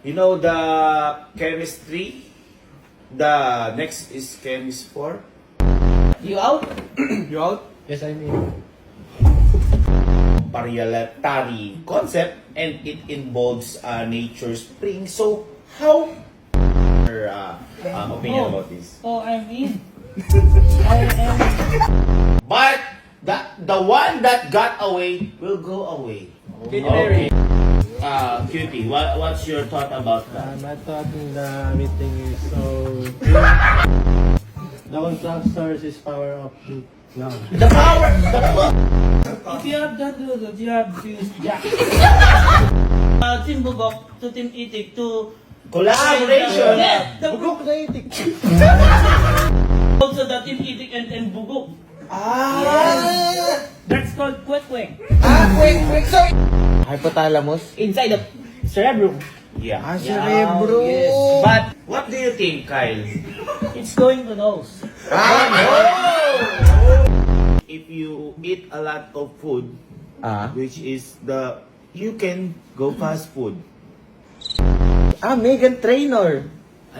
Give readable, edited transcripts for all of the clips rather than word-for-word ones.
You know the chemistry? The next is chemist 4. You out? You out? Yes, I'm in. Parliamentary concept and it involves nature spring. So how your opinion about this? Oh, I'm in. I am. But the one that got away will go away. Okay. Cutie, what's your thought about that? My thought in the meeting is the contractors is power of the love. The power! If you have done those, you have to use Jack. Team Bugok to Team Itik to Collaboration! Yes, the Bugok na itik. also the Team Itik and Bugok. That's called Kwek. Quick, so... Hypothalamus? Inside the cerebrum. Yeah. Cerebro. Yes. But what do you think, Kyle? It's going to nose. If you eat a lot of food, Ah? which is you can go fast food. Megan Trainor.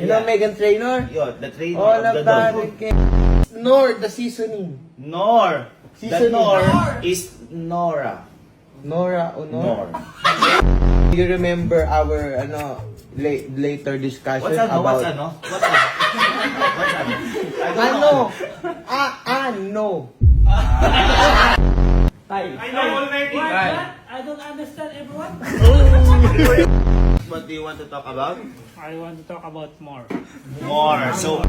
You know Yeah. Megan Trainor? The trainer All of the about dog. Nor, the seasoning. Nor. The Seasoning. Nor is Nora. Nora o Nor. Nor. You remember our later discussion What's ano? about... What's ano? What's ano? What's ano? I don't Ano? know. Ano? I know already. I don't understand everyone. What do you want to talk about? I want to talk about more. More. So,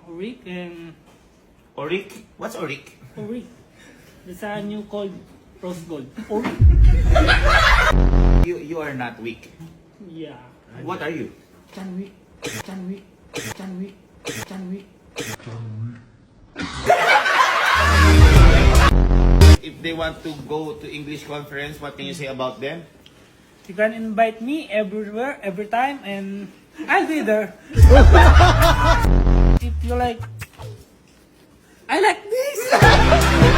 Rick and Orik? What's Orik? Rick. There's a new called Rose Gold. Rick. You are not weak. Yeah. What are you? Chan Wick. If they want to go to English conference, what can you say about them? You can invite me everywhere, every time, and I'll be there. If you like, I like this.